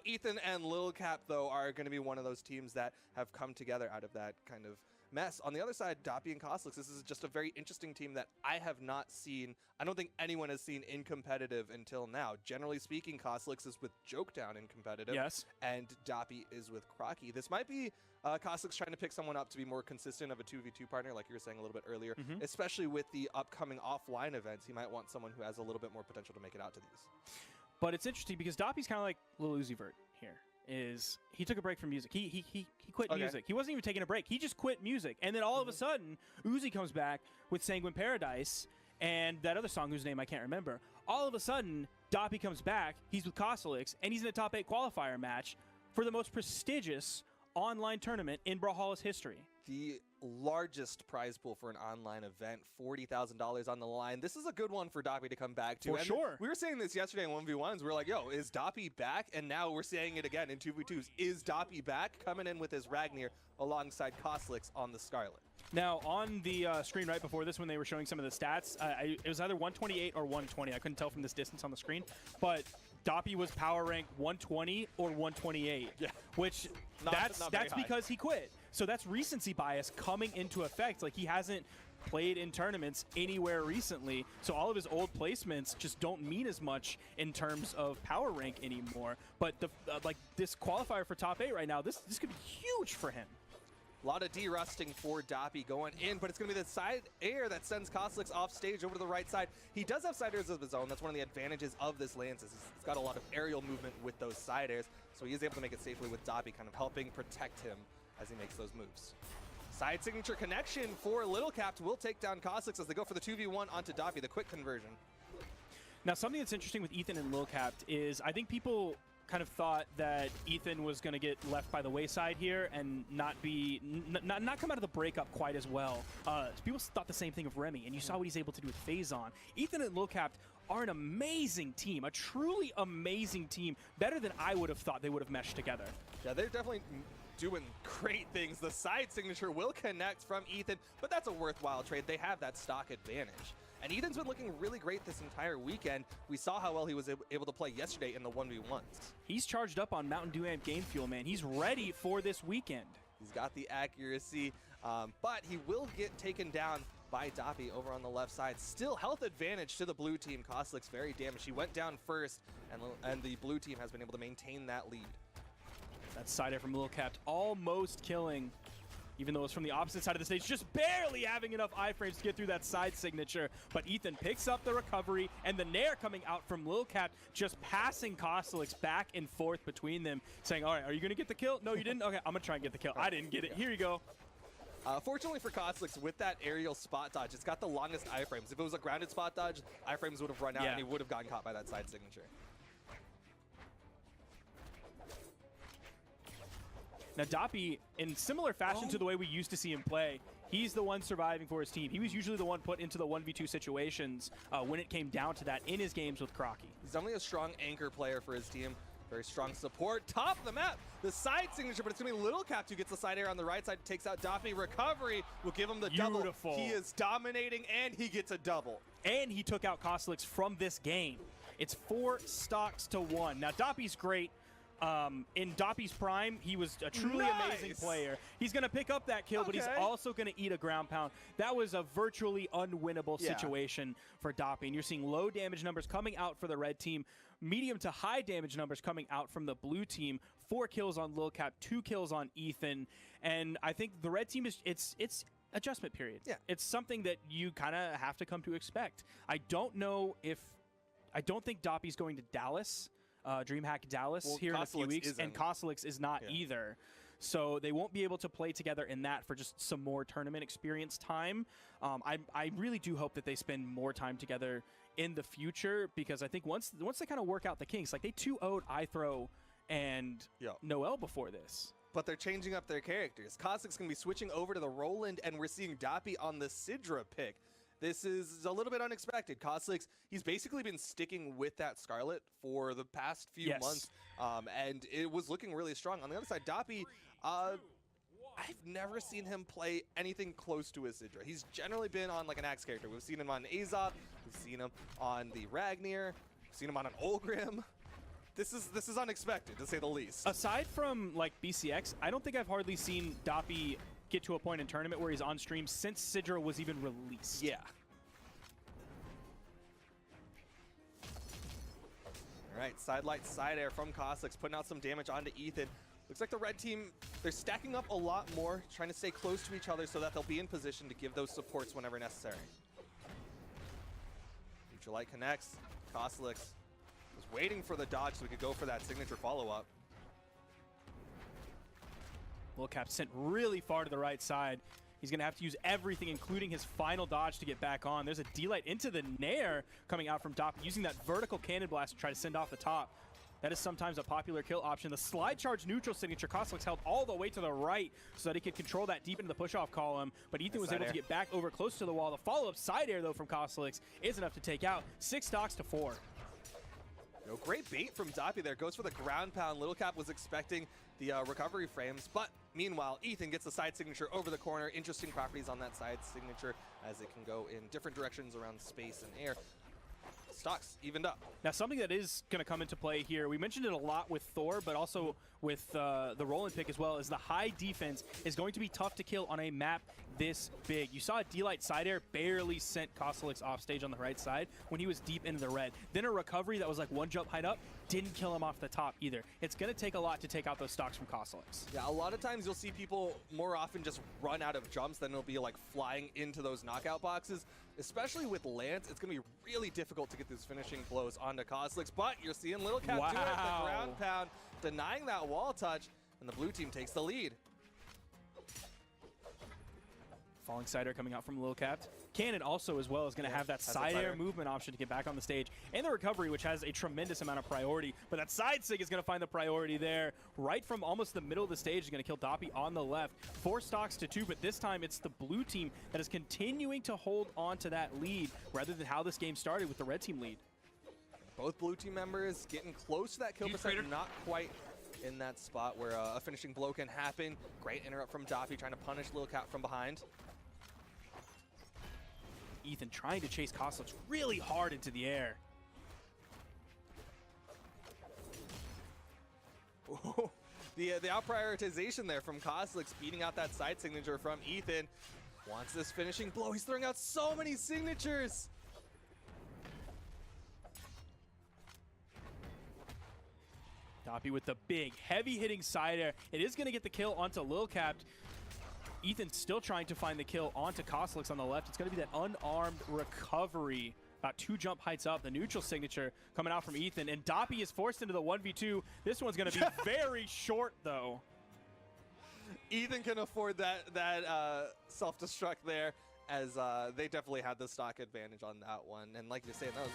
Ethan and Lil Cap, though, are going to be one of those teams that have come together out of that kind of mess. On the other side, Doppy and Cosolix, this is just a very interesting team that I have not seen. I don't think anyone has seen in competitive until now. Generally speaking, Cosolix is with Jokedown in competitive. Yes. And Doppy is with Crocky. This might be Cosolix trying to pick someone up to be more consistent of a 2v2 partner, like you were saying a little bit earlier, especially with the upcoming offline events. He might want someone who has a little bit more potential to make it out to these. But it's interesting because Doppy's kind of like Lil Uzi Vert here. He took a break from music. He quit music. He wasn't even taking a break. He just quit music. And then all of a sudden, Uzi comes back with Sanguine Paradise and that other song whose name I can't remember. All of a sudden, Doppy comes back. He's with Cosolix, and he's in a top 8 qualifier match for the most prestigious online tournament in Brawlhalla's history. The largest prize pool for an online event, $40,000 on the line. This is a good one for Doppy to come back to. For sure. We were saying this yesterday in 1v1s. We were like, yo, is Doppy back? And now we're saying it again in 2v2s. Is Doppy back? Coming in with his Ragnir alongside Cosolix on the Scarlet. Now, on the screen right before this, when they were showing some of the stats, it was either 128 or 120. I couldn't tell from this distance on the screen. But Doppy was power rank 120 or 128, which that's because he quit. So that's recency bias coming into effect. Like, he hasn't played in tournaments anywhere recently, so all of his old placements just don't mean as much in terms of power rank anymore. But the like this qualifier for top 8 right now, this could be huge for him. A lot of de-rusting for Doppy going in, but it's going to be the side air that sends Cosolix off stage over to the right side. He does have side airs of his own. That's one of the advantages of this lance. He's got a lot of aerial movement with those side airs, so he is able to make it safely with Doppy kind of helping protect him as he makes those moves. Side signature connection for Little Capped will take down Cosolix as they go for the 2v1 onto Doppy, the quick conversion. Now, something that's interesting with Ethan and Lil Capped is I think people kind of thought that Ethan was going to get left by the wayside here and not come out of the breakup quite as well. People thought the same thing of Remy, and you saw what he's able to do with Phazon. Ethan and Lil Capped are an amazing team, a truly amazing team, better than I would have thought they would have meshed together. Yeah, they're definitely doing great things. The side signature will connect from Ethan, but that's a worthwhile trade. They have that stock advantage. And Ethan's been looking really great this entire weekend. We saw how well he was able to play yesterday in the 1v1s. He's charged up on Mountain Dew Amp GameFuel, man. He's ready for this weekend. He's got the accuracy, but he will get taken down by Doppy over on the left side. Still health advantage to the blue team. Cosolix very damaged. He went down first, and the blue team has been able to maintain that lead. That side air from Lil Capped almost killing, even though it's from the opposite side of the stage, just barely having enough iframes to get through that side signature. But Ethan picks up the recovery, and the nair coming out from Lil Capped, just passing Cosolix back and forth between them, saying, all right, are you going to get the kill? No, you didn't? Okay, I'm going to try and get the kill. I didn't get it. Here you go. Fortunately for Cosolix, with that aerial spot dodge, it's got the longest iframes. If it was a grounded spot dodge, iframes would have run out, and he would have gotten caught by that side signature. Now, Doppy, in similar fashion to the way we used to see him play, he's the one surviving for his team. He was usually the one put into the 1v2 situations when it came down to that in his games with Crocky. He's definitely a strong anchor player for his team. Very strong support. Top of the map, the side signature, but it's going to be Little Capped who gets the side air on the right side, takes out Doppy. Recovery will give him the double. He is dominating, and he gets a double. And he took out Cosolix from this game. It's 4 stocks to 1. Now, Doppy's great. In Doppy's prime, he was a truly amazing player. He's going to pick up that kill, but he's also going to eat a ground pound. That was a virtually unwinnable situation for Doppy. And you're seeing low damage numbers coming out for the red team, medium to high damage numbers coming out from the blue team. 4 kills on Lil Cap, 2 kills on Ethan. And I think the red team it's adjustment period. Yeah. It's something that you kind of have to come to expect. I don't think Doppy's going to Dallas. DreamHack Dallas here in a few weeks, and Cosolix is not either. So they won't be able to play together in that for just some more tournament experience time. I really do hope that they spend more time together in the future, because I think once they kind of work out the kinks, like they 2-0'd iThrow and Noel before this. But they're changing up their characters. Cosolix going to be switching over to the Roland, and we're seeing Doppy on the Sidra pick. This is a little bit unexpected. Cosolix, he's basically been sticking with that Scarlet for the past few months, and it was looking really strong. On the other side, Doppy, I've never seen him play anything close to a Sidra. He's generally been on like an Axe character. We've seen him on Azov, we've seen him on the Ragnir, we've seen him on an Olgrim. This is unexpected, to say the least. Aside from like BCX, I don't think I've hardly seen Doppy get to a point in tournament where he's on stream since Sidra was even released. Yeah. All right, side light, side air from Cosolix, putting out some damage onto Ethan. Looks like the red team, they're stacking up a lot more, trying to stay close to each other so that they'll be in position to give those supports whenever necessary. Neutral light connects. Cosolix was waiting for the dodge so we could go for that signature follow-up. Lilcap sent really far to the right side. He's going to have to use everything, including his final dodge, to get back on. There's a D-Light into the Nair coming out from Doppy, using that vertical cannon blast to try to send off the top. That is sometimes a popular kill option. The slide charge neutral signature, Cosolix held all the way to the right so that he could control that deep into the push-off column, but Ethan was able to get back over close to the wall. The follow-up side air, though, from Cosolix is enough to take out 6 stocks to 4. No, great bait from Doppy there. Goes for the ground pound. Lilcap was expecting the recovery frames, but meanwhile, Ethan gets the side signature over the corner. Interesting properties on that side signature as it can go in different directions around space and air. Stocks evened up. Now, something that is going to come into play here, we mentioned it a lot with Thor, but also with the Roland pick as well, is the high defense is going to be tough to kill on a map this big. You saw a D-Light side air barely sent Cosolix off stage on the right side when he was deep into the red. Then a recovery that was like 1 jump height up didn't kill him off the top either. It's going to take a lot to take out those stocks from Cosolix. Yeah, a lot of times you'll see people more often just run out of jumps than it'll be like flying into those knockout boxes. Especially with Lance, it's going to be really difficult to get those finishing blows onto Cosolix, but you're seeing Lilcap do it, the ground pound, denying that wall touch, and the blue team takes the lead. Falling side air coming out from Lilcap. Cannon also as well is going to have that side air movement option to get back on the stage. And the recovery, which has a tremendous amount of priority. But that side sig is going to find the priority there. Right from almost the middle of the stage is going to kill Doppy on the left. 4 stocks to 2, but this time it's the blue team that is continuing to hold on to that lead rather than how this game started with the red team lead. Both blue team members getting close to that kill percent, not quite in that spot where a finishing blow can happen. Great interrupt from Doppy, trying to punish Lilcap from behind. Ethan trying to chase Cosolix really hard into the air. Ooh, the out prioritization there from Cosolix, beating out that side signature from Ethan. Wants this finishing blow. He's throwing out so many signatures. Doppy with the big, heavy-hitting side air. It is going to get the kill onto Lilcap. Ethan's still trying to find the kill onto Cosolix on the left. It's going to be that unarmed recovery, about 2 jump heights up. The neutral signature coming out from Ethan, and Doppy is forced into the 1v2. This one's going to be very short, though. Ethan can afford that self-destruct there, as they definitely had the stock advantage on that one. And like you're saying, that was